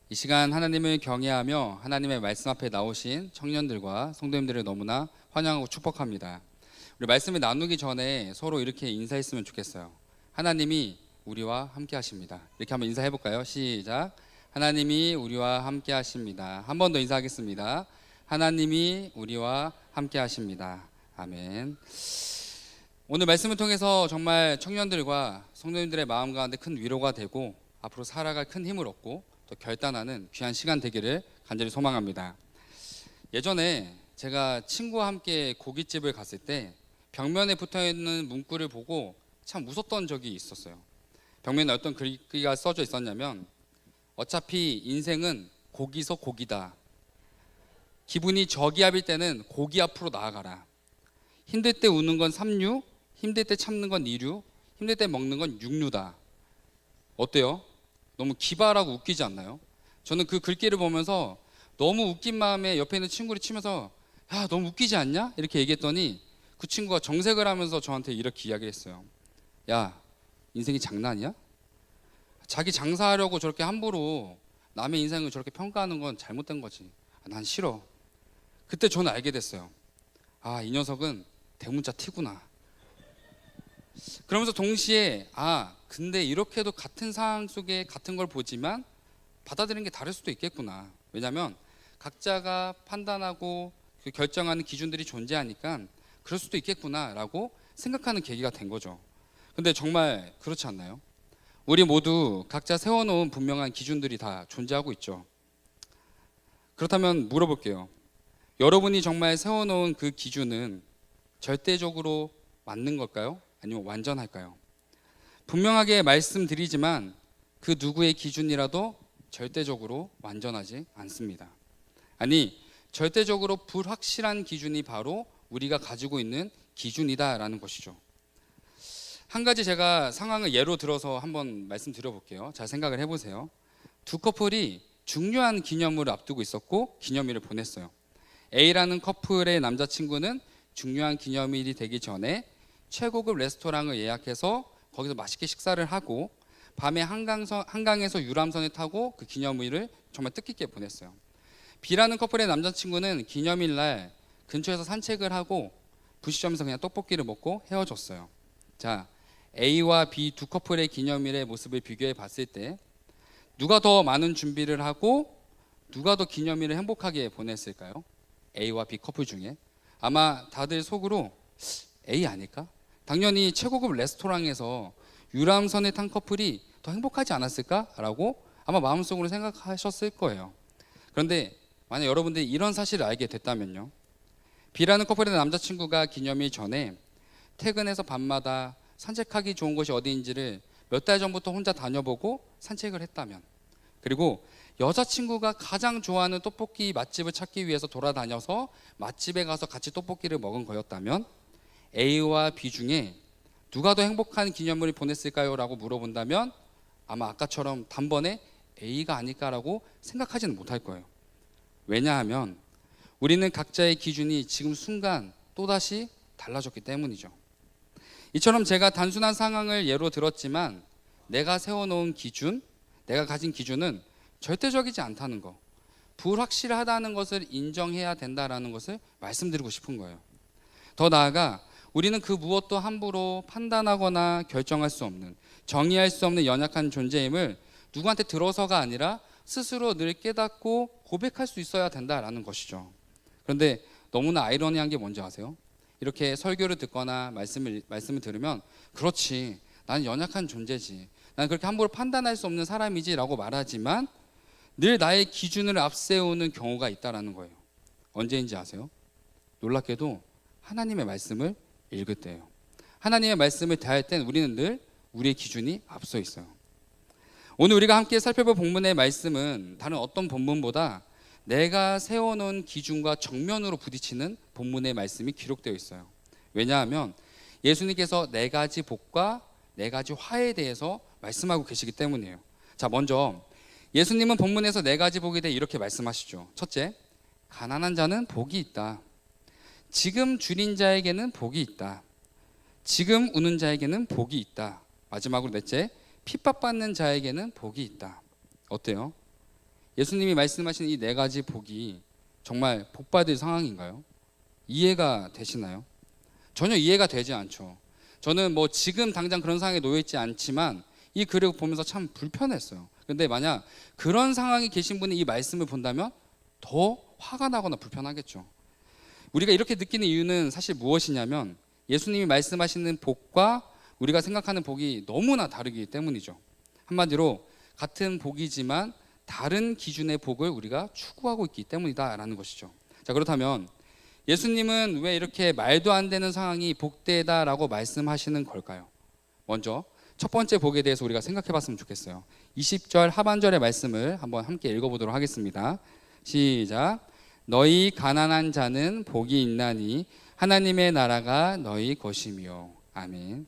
이 시간 하나님을 경외하며 하나님의 말씀 앞에 나오신 청년들과 성도님들을 너무나 환영하고 축복합니다. 우리 말씀을 나누기 전에 서로 이렇게 인사했으면 좋겠어요. 하나님이 우리와 함께 하십니다. 이렇게 한번 인사해 볼까요? 시작. 하나님이 우리와 함께 하십니다. 한 번 더 인사하겠습니다. 하나님이 우리와 함께 하십니다. 아멘. 오늘 말씀을 통해서 정말 청년들과 성도님들의 마음 가운데 큰 위로가 되고 앞으로 살아갈 큰 힘을 얻고 또 결단하는 귀한 시간 되기를 간절히 소망합니다. 예전에 제가 친구와 함께 고깃집을 갔을 때 벽면에 붙어있는 문구를 보고 참 웃었던 적이 있었어요. 벽면에 어떤 글귀가 써져 있었냐면, 어차피 인생은 고기서 고기다. 기분이 저기압일 때는 고기 앞으로 나아가라. 힘들 때 우는 건 삼류, 힘들 때 참는 건 이류, 힘들 때 먹는 건 육류다. 어때요? 너무 기발하고 웃기지 않나요? 저는 그 글귀를 보면서 너무 웃긴 마음에 옆에 있는 친구를 치면서, 야, 너무 웃기지 않냐? 이렇게 얘기했더니 그 친구가 정색을 하면서 저한테 이렇게 이야기를 했어요. 야, 인생이 장난이야? 자기 장사하려고 저렇게 함부로 남의 인생을 저렇게 평가하는 건 잘못된 거지. 난 싫어. 그때 저는 알게 됐어요. 아, 이 녀석은 대문자 T구나. 그러면서 동시에 근데 이렇게도 같은 상황 속에 같은 걸 보지만 받아들이는 게 다를 수도 있겠구나. 왜냐하면 각자가 판단하고 결정하는 기준들이 존재하니까 그럴 수도 있겠구나라고 생각하는 계기가 된 거죠. 근데 정말 그렇지 않나요? 우리 모두 각자 세워놓은 분명한 기준들이 다 존재하고 있죠. 그렇다면 물어볼게요. 여러분이 정말 세워놓은 그 기준은 절대적으로 맞는 걸까요? 아니면 완전할까요? 분명하게 말씀드리지만 그 누구의 기준이라도 절대적으로 완전하지 않습니다. 아니, 절대적으로 불확실한 기준이 바로 우리가 가지고 있는 기준이다라는 것이죠. 한 가지 제가 상황을 예로 들어서 한번 말씀드려볼게요. 잘 생각을 해보세요. 두 커플이 중요한 기념일을 앞두고 있었고 기념일을 보냈어요. A라는 커플의 남자친구는 중요한 기념일이 되기 전에 최고급 레스토랑을 예약해서 거기서 맛있게 식사를 하고 밤에 한강에서 유람선을 타고 그 기념일을 정말 뜻깊게 보냈어요. B라는 커플의 남자친구는 기념일날 근처에서 산책을 하고 분식점에서 그냥 떡볶이를 먹고 헤어졌어요. 자, A와 B 두 커플의 기념일의 모습을 비교해 봤을 때 누가 더 많은 준비를 하고 누가 더 기념일을 행복하게 보냈을까요? A와 B 커플 중에 아마 다들 속으로 A 아닐까? 당연히 최고급 레스토랑에서 유람선에 탄 커플이 더 행복하지 않았을까라고 아마 마음속으로 생각하셨을 거예요. 그런데 만약 여러분들이 이런 사실을 알게 됐다면요, B라는 커플의 남자친구가 기념일 전에 퇴근해서 밤마다 산책하기 좋은 곳이 어디인지를 몇 달 전부터 혼자 다녀보고 산책을 했다면, 그리고 여자친구가 가장 좋아하는 떡볶이 맛집을 찾기 위해서 돌아다녀서 맛집에 가서 같이 떡볶이를 먹은 거였다면, A와 B 중에 누가 더 행복한 기념일을 보냈을까요? 라고 물어본다면 아마 아까처럼 단번에 A가 아닐까라고 생각하지는 못할 거예요. 왜냐하면 우리는 각자의 기준이 지금 순간 또다시 달라졌기 때문이죠. 이처럼 제가 단순한 상황을 예로 들었지만 내가 세워놓은 기준, 내가 가진 기준은 절대적이지 않다는 거, 불확실하다는 것을 인정해야 된다는 것을 말씀드리고 싶은 거예요. 더 나아가 우리는 그 무엇도 함부로 판단하거나 결정할 수 없는, 정의할 수 없는 연약한 존재임을 누구한테 들어서가 아니라 스스로 늘 깨닫고 고백할 수 있어야 된다라는 것이죠. 그런데 너무나 아이러니한 게 뭔지 아세요? 이렇게 설교를 듣거나 말씀을 들으면, 그렇지, 나는 연약한 존재지, 난 그렇게 함부로 판단할 수 없는 사람이지 라고 말하지만 늘 나의 기준을 앞세우는 경우가 있다는 거예요. 언제인지 아세요? 놀랍게도 하나님의 말씀을 읽을 때예요. 하나님의 말씀을 대할 땐 우리는 늘 우리의 기준이 앞서 있어요. 오늘 우리가 함께 살펴볼 본문의 말씀은 다른 어떤 본문보다 내가 세워놓은 기준과 정면으로 부딪히는 본문의 말씀이 기록되어 있어요. 왜냐하면 예수님께서 네 가지 복과 네 가지 화에 대해서 말씀하고 계시기 때문이에요. 자, 먼저 예수님은 본문에서 네 가지 복에 대해 이렇게 말씀하시죠. 첫째, 가난한 자는 복이 있다. 지금 줄인 자에게는 복이 있다. 지금 우는 자에게는 복이 있다. 마지막으로 넷째, 핍박받는 자에게는 복이 있다. 어때요? 예수님이 말씀하신 이 네 가지 복이 정말 복받을 상황인가요? 이해가 되시나요? 전혀 이해가 되지 않죠. 저는 뭐 지금 당장 그런 상황에 놓여 있지 않지만 이 글을 보면서 참 불편했어요. 근데 만약 그런 상황에 계신 분이 이 말씀을 본다면 더 화가 나거나 불편하겠죠. 우리가 이렇게 느끼는 이유는 사실 무엇이냐면 예수님이 말씀하시는 복과 우리가 생각하는 복이 너무나 다르기 때문이죠. 한마디로 같은 복이지만 다른 기준의 복을 우리가 추구하고 있기 때문이다라는 것이죠. 자, 그렇다면 예수님은 왜 이렇게 말도 안 되는 상황이 복되다라고 말씀하시는 걸까요? 먼저 첫 번째 복에 대해서 우리가 생각해 봤으면 좋겠어요. 20절 하반절의 말씀을 한번 함께 읽어보도록 하겠습니다. 시작. 너희 가난한 자는 복이 있나니 하나님의 나라가 너희 것이며. 아멘.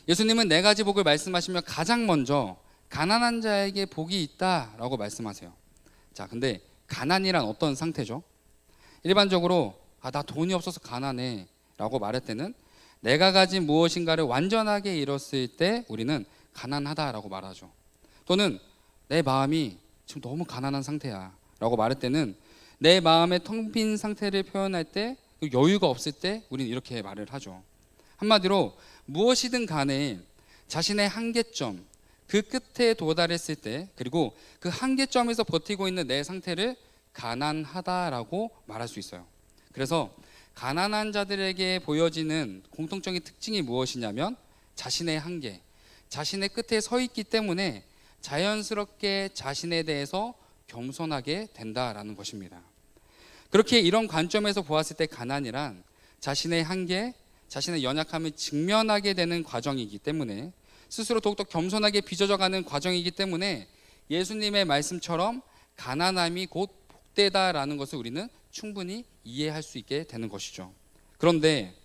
예수님은 네 가지 복을 말씀하시며 가장 먼저 가난한 자에게 복이 있다라고 말씀하세요. 자, 근데 가난이란 어떤 상태죠? 일반적으로 나 돈이 없어서 가난해 라고 말할 때는 내가 가진 무엇인가를 완전하게 잃었을 때 우리는 가난하다라고 말하죠. 또는 내 마음이 지금 너무 가난한 상태야 라고 말할 때는 내 마음의 텅 빈 상태를 표현할 때 여유가 없을 때 우리는 이렇게 말을 하죠. 한마디로 무엇이든 간에 자신의 한계점, 그 끝에 도달했을 때 그리고 그 한계점에서 버티고 있는 내 상태를 가난하다라고 말할 수 있어요. 그래서 가난한 자들에게 보여지는 공통적인 특징이 무엇이냐면 자신의 한계, 자신의 끝에 서 있기 때문에 자연스럽게 자신에 대해서 겸손하게 된다라는 것입니다. 그렇게 이런 관점에서 보았을 때 가난이란 자신의 한계, 자신의 연약함을 직면하게 되는 과정이기 때문에 스스로 더욱더 겸손하게 빚어져가는 과정이기 때문에 예수님의 말씀처럼 가난함이 곧 복되다라는 것을 우리는 충분히 이해할 수 있게 되는 것이죠. 그런데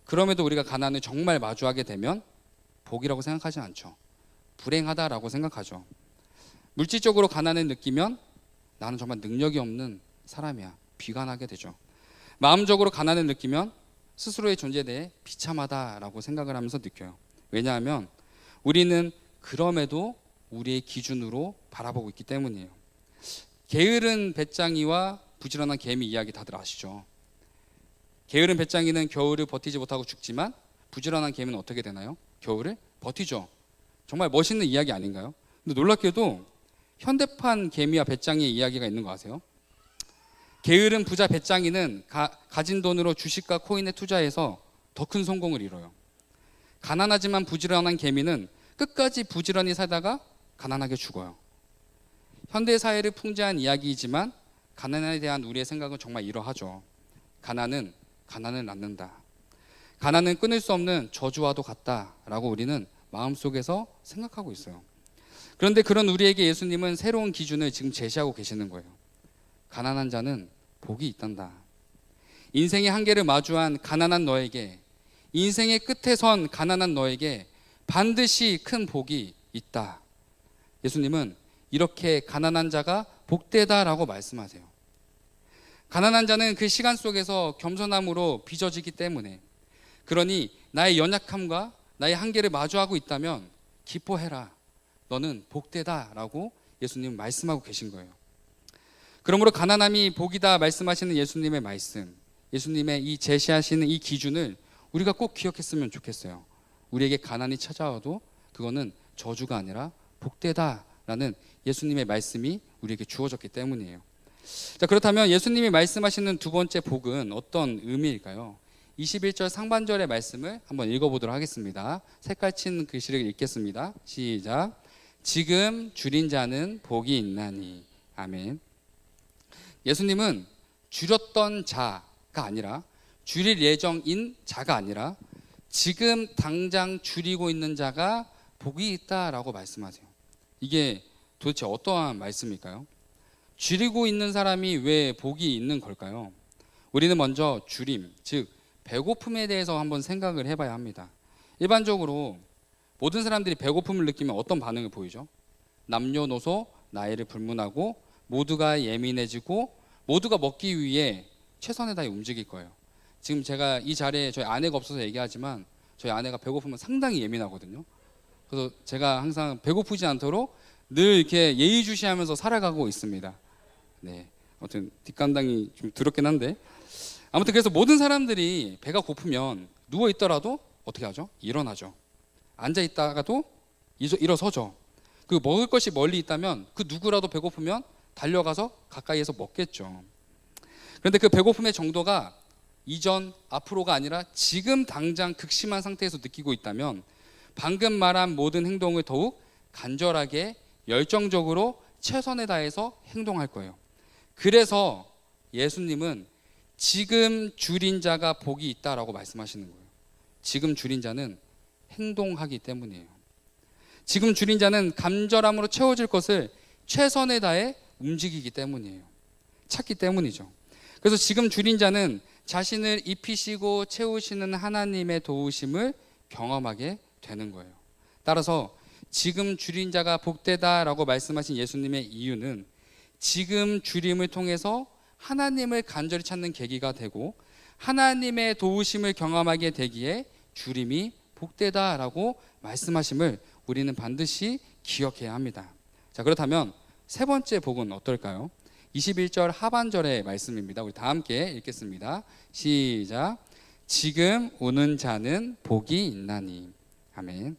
그럼에도 우리가 가난을 정말 마주하게 되면 복이라고 생각하지 않죠. 불행하다라고 생각하죠. 물질적으로 가난을 느끼면 나는 정말 능력이 없는 사람이야, 비관하게 되죠. 마음적으로 가난을 느끼면 스스로의 존재에 대해 비참하다라고 생각을 하면서 느껴요. 왜냐하면 우리는 그럼에도 우리의 기준으로 바라보고 있기 때문이에요. 게으른 배짱이와 부지런한 개미 이야기 다들 아시죠? 게으른 배짱이는 겨울을 버티지 못하고 죽지만 부지런한 개미는 어떻게 되나요? 겨울을 버티죠. 정말 멋있는 이야기 아닌가요? 근데 놀랍게도 현대판 개미와 배짱이의 이야기가 있는 거 아세요? 게으른 부자 배짱이는 가진 돈으로 주식과 코인에 투자해서 더 큰 성공을 이뤄요. 가난하지만 부지런한 개미는 끝까지 부지런히 살다가 가난하게 죽어요. 현대 사회를 풍자한 이야기이지만 가난에 대한 우리의 생각은 정말 이러하죠. 가난은 가난을 낳는다. 가난은 끊을 수 없는 저주와도 같다라고 우리는 마음속에서 생각하고 있어요. 그런데 그런 우리에게 예수님은 새로운 기준을 지금 제시하고 계시는 거예요. 가난한 자는 복이 있단다. 인생의 한계를 마주한 가난한 너에게, 인생의 끝에 선 가난한 너에게 반드시 큰 복이 있다. 예수님은 이렇게 가난한 자가 복되다라고 말씀하세요. 가난한 자는 그 시간 속에서 겸손함으로 빚어지기 때문에, 그러니 나의 연약함과 나의 한계를 마주하고 있다면 기뻐해라. 너는 복되다라고 예수님 말씀하고 계신 거예요. 그러므로 가난함이 복이다 말씀하시는 예수님의 말씀, 예수님의 이 제시하시는 이 기준을 우리가 꼭 기억했으면 좋겠어요. 우리에게 가난이 찾아와도 그거는 저주가 아니라 복되다라는 예수님의 말씀이 우리에게 주어졌기 때문이에요. 자, 그렇다면 예수님이 말씀하시는 두 번째 복은 어떤 의미일까요? 21절 상반절의 말씀을 한번 읽어보도록 하겠습니다. 색깔 친 글씨를 읽겠습니다. 시작. 지금 줄인 자는 복이 있나니. 아멘. 예수님은 줄였던 자가 아니라, 줄일 예정인 자가 아니라 지금 당장 줄이고 있는 자가 복이 있다라고 말씀하세요. 이게 도대체 어떠한 말씀일까요? 줄이고 있는 사람이 왜 복이 있는 걸까요? 우리는 먼저 줄임, 즉 배고픔에 대해서 한번 생각을 해봐야 합니다. 일반적으로 모든 사람들이 배고픔을 느끼면 어떤 반응을 보이죠? 남녀노소 나이를 불문하고 모두가 예민해지고 모두가 먹기 위해 최선을 다해 움직일 거예요. 지금 제가 이 자리에 저희 아내가 없어서 얘기하지만 저희 아내가 배고프면 상당히 예민하거든요. 그래서 제가 항상 배고프지 않도록 늘 이렇게 예의주시하면서 살아가고 있습니다. 네, 아무튼 뒷감당이 좀 두렵긴 한데, 아무튼 그래서 모든 사람들이 배가 고프면 누워 있더라도 어떻게 하죠? 일어나죠. 앉아 있다가도 일어서죠. 그 먹을 것이 멀리 있다면 그 누구라도 배고프면 달려가서 가까이에서 먹겠죠. 그런데 그 배고픔의 정도가 이전, 앞으로가 아니라 지금 당장 극심한 상태에서 느끼고 있다면 방금 말한 모든 행동을 더욱 간절하게 열정적으로 최선을 다해서 행동할 거예요. 그래서 예수님은 지금 줄인 자가 복이 있다라고 말씀하시는 거예요. 지금 줄인 자는 행동하기 때문이에요. 지금 줄인 자는 간절함으로 채워질 것을 최선을 다해 움직이기 때문이에요. 찾기 때문이죠. 그래서 지금 줄인 자는 자신을 입히시고 채우시는 하나님의 도우심을 경험하게 되는 거예요. 따라서 지금 줄인 자가 복되다라고 말씀하신 예수님의 이유는 지금 줄임을 통해서 하나님을 간절히 찾는 계기가 되고 하나님의 도우심을 경험하게 되기에 줄임이 복되다라고 말씀하심을 우리는 반드시 기억해야 합니다. 자, 그렇다면 세 번째 복은 어떨까요? 21절 하반절의 말씀입니다. 우리 다 함께 읽겠습니다. 시작. 지금 우는 자는 복이 있나니. 아멘.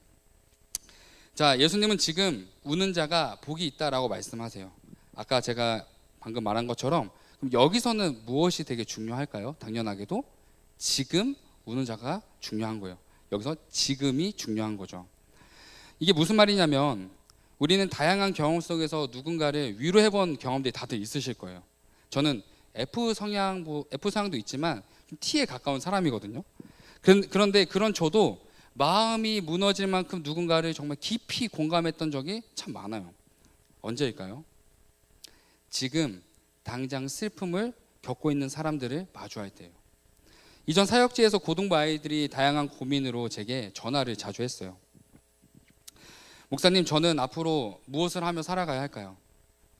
자, 예수님은 지금 우는 자가 복이 있다라고 말씀하세요. 아까 제가 방금 말한 것처럼 그럼 여기서는 무엇이 되게 중요할까요? 당연하게도 지금 우는 자가 중요한 거예요. 여기서 지금이 중요한 거죠. 이게 무슨 말이냐면 우리는 다양한 경험 속에서 누군가를 위로해본 경험들이 다들 있으실 거예요. 저는 F 성향도 있지만 좀 T에 가까운 사람이거든요. 그런데 그런 저도 마음이 무너질 만큼 누군가를 정말 깊이 공감했던 적이 참 많아요. 언제일까요? 지금 당장 슬픔을 겪고 있는 사람들을 마주할 때예요. 이전 사역지에서 고등부 아이들이 다양한 고민으로 제게 전화를 자주 했어요. 목사님, 저는 앞으로 무엇을 하며 살아가야 할까요?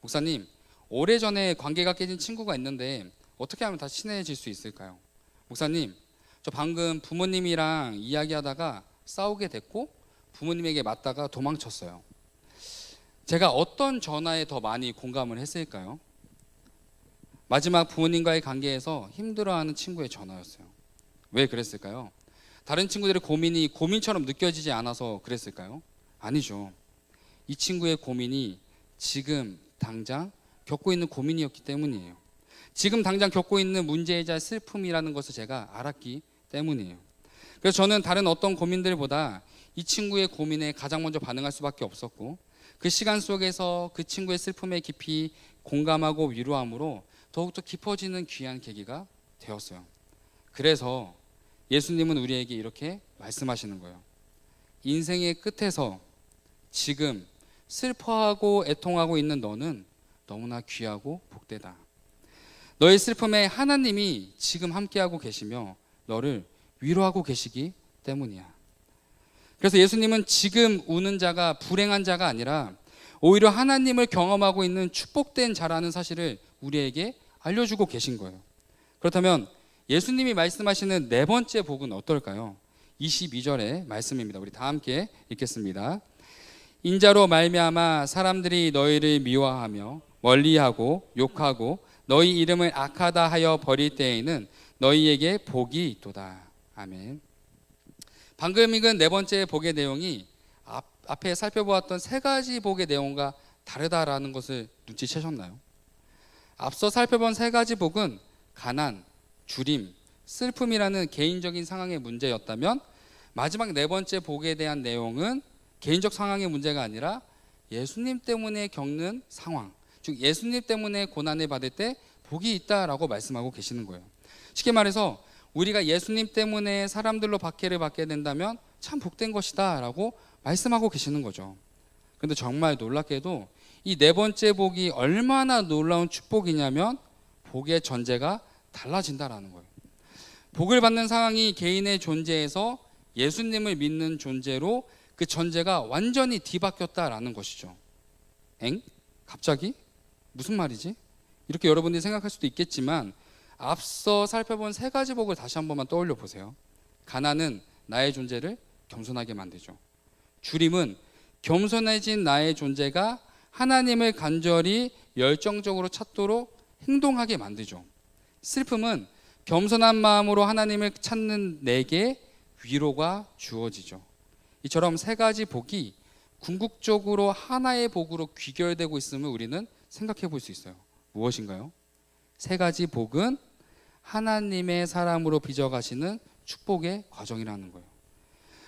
목사님, 오래전에 관계가 깨진 친구가 있는데 어떻게 하면 다시 친해질 수 있을까요? 목사님, 저 방금 부모님이랑 이야기하다가 싸우게 됐고 부모님에게 맞다가 도망쳤어요. 제가 어떤 전화에 더 많이 공감을 했을까요? 마지막 부모님과의 관계에서 힘들어하는 친구의 전화였어요. 왜 그랬을까요? 다른 친구들의 고민이 고민처럼 느껴지지 않아서 그랬을까요? 아니죠. 이 친구의 고민이 지금 당장 겪고 있는 고민이었기 때문이에요. 지금 당장 겪고 있는 문제이자 슬픔이라는 것을 제가 알았기 때문이에요. 그래서 저는 다른 어떤 고민들보다 이 친구의 고민에 가장 먼저 반응할 수밖에 없었고 그 시간 속에서 그 친구의 슬픔에 깊이 공감하고 위로함으로 더욱더 깊어지는 귀한 계기가 되었어요. 그래서 예수님은 우리에게 이렇게 말씀하시는 거예요. 인생의 끝에서 지금 슬퍼하고 애통하고 있는 너는 너무나 귀하고 복되다. 너의 슬픔에 하나님이 지금 함께하고 계시며 너를 위로하고 계시기 때문이야. 그래서 예수님은 지금 우는 자가 불행한 자가 아니라 오히려 하나님을 경험하고 있는 축복된 자라는 사실을 우리에게 알려주고 계신 거예요. 그렇다면 예수님이 말씀하시는 네 번째 복은 어떨까요? 22절의 말씀입니다. 우리 다 함께 읽겠습니다. 인자로 말미암아 사람들이 너희를 미워하며 멀리하고 욕하고 너희 이름을 악하다 하여 버릴 때에는 너희에게 복이 있도다. 아멘. 방금 읽은 네 번째 복의 내용이 앞에 살펴보았던 세 가지 복의 내용과 다르다라는 것을 눈치채셨나요? 앞서 살펴본 세 가지 복은 가난, 줄임, 슬픔이라는 개인적인 상황의 문제였다면 마지막 네 번째 복에 대한 내용은 개인적 상황의 문제가 아니라 예수님 때문에 겪는 상황, 즉 예수님 때문에 고난을 받을 때 복이 있다라고 말씀하고 계시는 거예요. 쉽게 말해서 우리가 예수님 때문에 사람들로 박해를 받게 된다면 참 복된 것이다 라고 말씀하고 계시는 거죠. 그런데 정말 놀랍게도 이 네 번째 복이 얼마나 놀라운 축복이냐면 복의 전제가 달라진다라는 거예요. 복을 받는 상황이 개인의 존재에서 예수님을 믿는 존재로 그 전제가 완전히 뒤바뀌었다라는 것이죠. 엥? 갑자기? 무슨 말이지? 이렇게 여러분들이 생각할 수도 있겠지만 앞서 살펴본 세 가지 복을 다시 한 번만 떠올려 보세요. 가난은 나의 존재를 겸손하게 만들죠. 줄임은 겸손해진 나의 존재가 하나님을 간절히 열정적으로 찾도록 행동하게 만들죠. 슬픔은 겸손한 마음으로 하나님을 찾는 내게 위로가 주어지죠. 이처럼 세 가지 복이 궁극적으로 하나의 복으로 귀결되고 있음을 우리는 생각해 볼 수 있어요. 무엇인가요? 세 가지 복은 하나님의 사람으로 빚어가시는 축복의 과정이라는 거예요.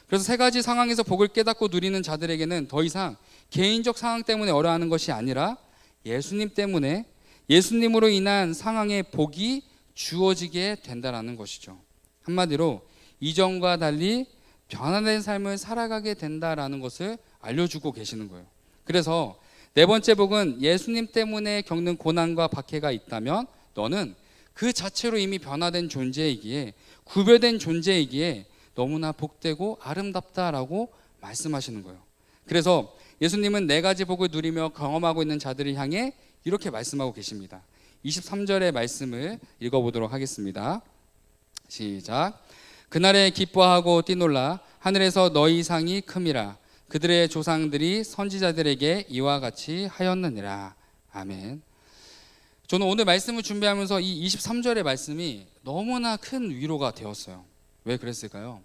그래서 세 가지 상황에서 복을 깨닫고 누리는 자들에게는 더 이상 개인적 상황 때문에 어려워하는 것이 아니라 예수님 때문에, 예수님으로 인한 상황의 복이 주어지게 된다는 것이죠. 한마디로 이전과 달리 변화된 삶을 살아가게 된다라는 것을 알려주고 계시는 거예요. 그래서 네 번째 복은 예수님 때문에 겪는 고난과 박해가 있다면 너는 그 자체로 이미 변화된 존재이기에, 구별된 존재이기에 너무나 복되고 아름답다라고 말씀하시는 거예요. 그래서 예수님은 네 가지 복을 누리며 경험하고 있는 자들을 향해 이렇게 말씀하고 계십니다. 23절의 말씀을 읽어보도록 하겠습니다. 시작. 그날에 기뻐하고 뛰놀라 하늘에서 너희 상이 큼이라. 그들의 조상들이 선지자들에게 이와 같이 하였느니라. 아멘. 저는 오늘 말씀을 준비하면서 이 23절의 말씀이 너무나 큰 위로가 되었어요. 왜 그랬을까요?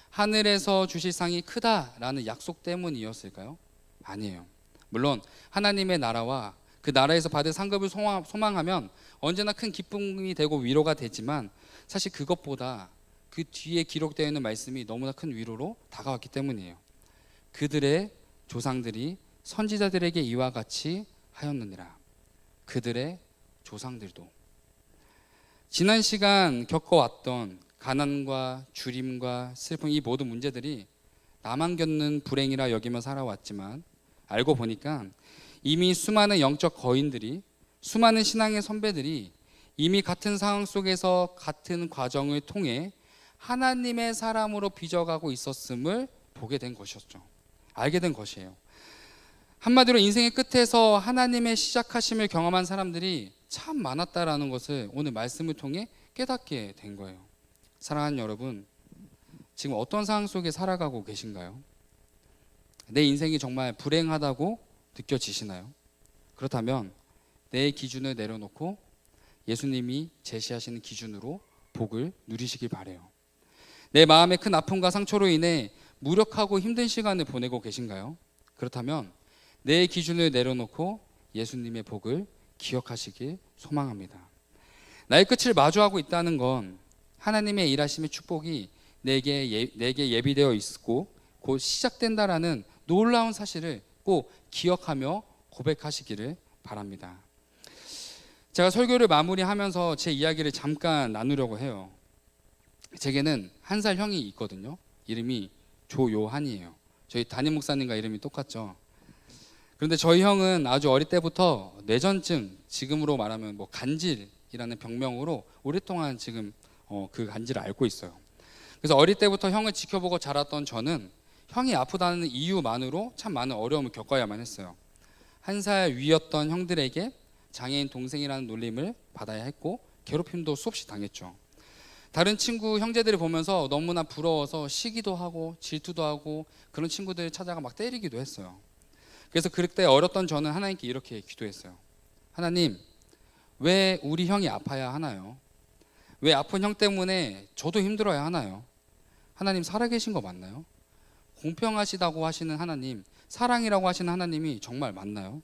하늘에서 주실 상이 크다라는 약속 때문이었을까요? 아니에요. 물론 하나님의 나라와 그 나라에서 받을 상급을 소망하면 언제나 큰 기쁨이 되고 위로가 되지만, 사실 그것보다 그 뒤에 기록되어 있는 말씀이 너무나 큰 위로로 다가왔기 때문이에요. 그들의 조상들이 선지자들에게 이와 같이 하였느니라. 그들의 조상들도 지난 시간 겪어왔던 가난과 주림과 슬픔, 이 모든 문제들이 나만 겪는 불행이라 여기며 살아왔지만, 알고 보니까 이미 수많은 영적 거인들이, 수많은 신앙의 선배들이 이미 같은 상황 속에서 같은 과정을 통해 하나님의 사람으로 빚어가고 있었음을 보게 된 것이었죠. 알게 된 것이에요. 한마디로 인생의 끝에서 하나님의 시작하심을 경험한 사람들이 참 많았다라는 것을 오늘 말씀을 통해 깨닫게 된 거예요. 사랑하는 여러분, 지금 어떤 상황 속에 살아가고 계신가요? 내 인생이 정말 불행하다고 느껴지시나요? 그렇다면 내 기준을 내려놓고 예수님이 제시하시는 기준으로 복을 누리시길 바라요. 내 마음의 큰 아픔과 상처로 인해 무력하고 힘든 시간을 보내고 계신가요? 그렇다면 내 기준을 내려놓고 예수님의 복을 기억하시길 소망합니다. 나의 끝을 마주하고 있다는 건 하나님의 일하심의 축복이 내게 예비되어 있고 곧 시작된다라는 놀라운 사실을 꼭 기억하며 고백하시기를 바랍니다. 제가 설교를 마무리하면서 제 이야기를 잠깐 나누려고 해요. 제게는 1살 형이 있거든요. 이름이 조요한이에요. 저희 담임 목사님과 이름이 똑같죠. 그런데 저희 형은 아주 어릴 때부터 뇌전증, 지금으로 말하면 뭐 간질이라는 병명으로 오랫동안 지금 그 간질을 앓고 있어요. 그래서 어릴 때부터 형을 지켜보고 자랐던 저는 형이 아프다는 이유만으로 참 많은 어려움을 겪어야만 했어요. 1살 위였던 형들에게 장애인 동생이라는 놀림을 받아야 했고 괴롭힘도 수없이 당했죠. 다른 친구 형제들을 보면서 너무나 부러워서 시기도 하고 질투도 하고 그런 친구들 찾아가 막 때리기도 했어요. 그래서 그때 어렸던 저는 하나님께 이렇게 기도했어요. 하나님, 왜 우리 형이 아파야 하나요? 왜 아픈 형 때문에 저도 힘들어야 하나요? 하나님 살아계신 거 맞나요? 공평하시다고 하시는 하나님, 사랑이라고 하시는 하나님이 정말 맞나요?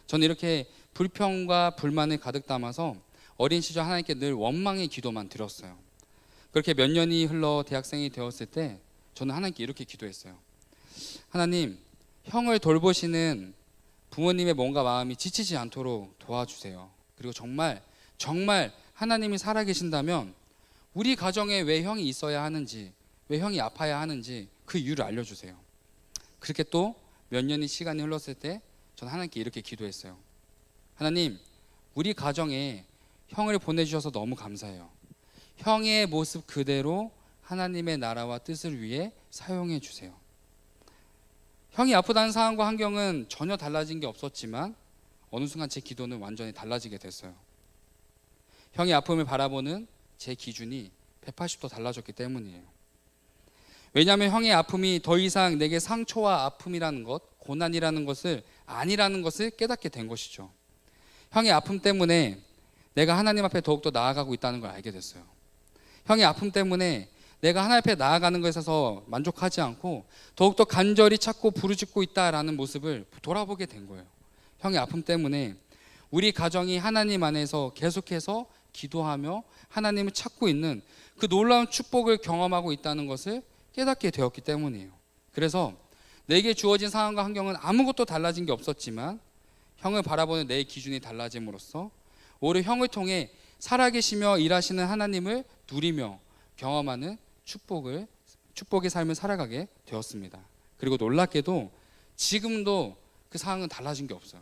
저는 이렇게 불평과 불만을 가득 담아서 어린 시절 하나님께 늘 원망의 기도만 드렸어요. 그렇게 몇 년이 흘러 대학생이 되었을 때 저는 하나님께 이렇게 기도했어요. 하나님, 형을 돌보시는 부모님의 몸과 마음이 지치지 않도록 도와주세요. 그리고 정말 하나님이 살아계신다면 우리 가정에 왜 형이 있어야 하는지, 왜 형이 아파야 하는지 그 이유를 알려주세요. 그렇게 또 몇 년이 시간이 흘렀을 때 저는 하나님께 이렇게 기도했어요. 하나님, 우리 가정에 형을 보내주셔서 너무 감사해요. 형의 모습 그대로 하나님의 나라와 뜻을 위해 사용해 주세요. 형이 아프다는 상황과 환경은 전혀 달라진 게 없었지만 어느 순간 제 기도는 완전히 달라지게 됐어요. 형의 아픔을 바라보는 제 기준이 180도 달라졌기 때문이에요. 왜냐하면 형의 아픔이 더 이상 내게 상처와 아픔이라는 것, 고난이라는 것을 아니라는 것을 깨닫게 된 것이죠. 형의 아픔 때문에 내가 하나님 앞에 더욱더 나아가고 있다는 걸 알게 됐어요. 형의 아픔 때문에 내가 하나님 앞에 나아가는 것에 있어서 만족하지 않고 더욱더 간절히 찾고 부르짖고 있다라는 모습을 돌아보게 된 거예요. 형의 아픔 때문에 우리 가정이 하나님 안에서 계속해서 기도하며 하나님을 찾고 있는 그 놀라운 축복을 경험하고 있다는 것을 깨닫게 되었기 때문이에요. 그래서 내게 주어진 상황과 환경은 아무것도 달라진 게 없었지만 형을 바라보는 내 기준이 달라짐으로써 오히려 형을 통해 살아계시며 일하시는 하나님을 누리며 경험하는 축복의 삶을 살아가게 되었습니다. 그리고 놀랍게도 지금도 그 상황은 달라진 게 없어요.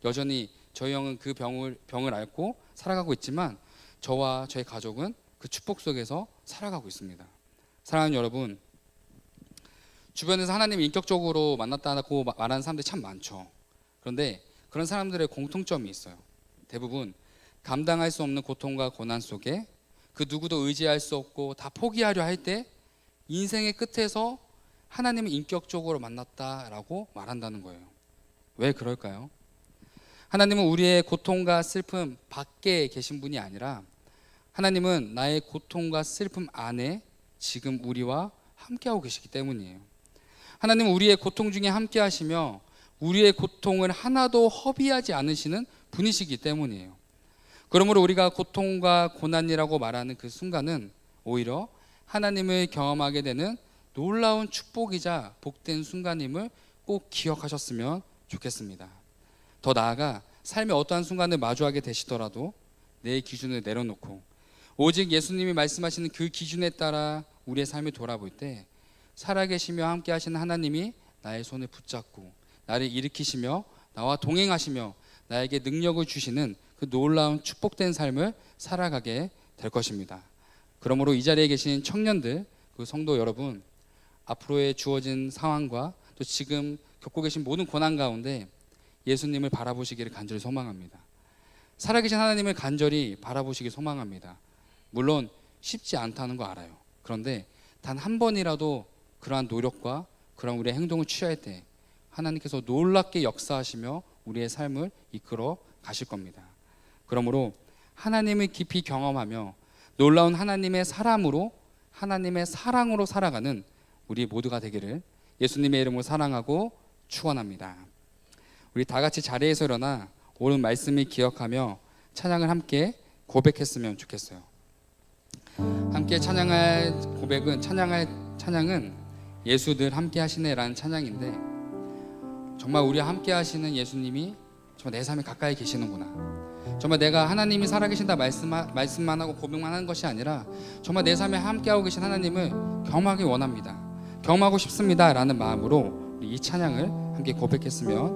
여전히 저희 형은 그 병을 앓고 살아가고 있지만 저와 저희 가족은 그 축복 속에서 살아가고 있습니다. 사랑하는 여러분, 주변에서 하나님을 인격적으로 만났다고 말하는 사람들이 참 많죠. 그런데 그런 사람들의 공통점이 있어요. 대부분 감당할 수 없는 고통과 고난 속에 그 누구도 의지할 수 없고 다 포기하려 할 때 인생의 끝에서 하나님을 인격적으로 만났다라고 말한다는 거예요. 왜 그럴까요? 하나님은 우리의 고통과 슬픔 밖에 계신 분이 아니라 하나님은 나의 고통과 슬픔 안에 지금 우리와 함께하고 계시기 때문이에요. 하나님은 우리의 고통 중에 함께 하시며 우리의 고통을 하나도 허비하지 않으시는 분이시기 때문이에요. 그러므로 우리가 고통과 고난이라고 말하는 그 순간은 오히려 하나님을 경험하게 되는 놀라운 축복이자 복된 순간임을 꼭 기억하셨으면 좋겠습니다. 더 나아가 삶의 어떠한 순간을 마주하게 되시더라도 내 기준을 내려놓고 오직 예수님이 말씀하시는 그 기준에 따라 우리의 삶을 돌아볼 때 살아계시며 함께 하시는 하나님이 나의 손을 붙잡고 나를 일으키시며 나와 동행하시며 나에게 능력을 주시는 그 놀라운 축복된 삶을 살아가게 될 것입니다. 그러므로 이 자리에 계신 청년들, 그 성도 여러분, 앞으로의 주어진 상황과 또 지금 겪고 계신 모든 고난 가운데 예수님을 바라보시기를 간절히 소망합니다. 살아계신 하나님을 간절히 바라보시기 소망합니다. 물론 쉽지 않다는 거 알아요. 그런데 단 한 번이라도 그러한 노력과 그러한 우리의 행동을 취할 때 하나님께서 놀랍게 역사하시며 우리의 삶을 이끌어 가실 겁니다. 그러므로 하나님을 깊이 경험하며 놀라운 하나님의 사람으로 하나님의 사랑으로 살아가는 우리 모두가 되기를 예수님의 이름으로 사랑하고 축원합니다. 우리 다 같이 자리에서 일어나 오늘 말씀을 기억하며 찬양을 함께 고백했으면 좋겠어요. 함께 찬양할 고백은 찬양은 예수 늘 함께 하시네라는 찬양인데 정말 우리와 함께 하시는 예수님이 정말 내 삶에 가까이 계시는구나. 정말 내가 하나님이 살아계신다 말씀만 하고 고백만 하는 것이 아니라 정말 내 삶에 함께하고 계신 하나님을 경험하기 원합니다. 경험하고 싶습니다 라는 마음으로 우리 이 찬양을 함께 고백했으면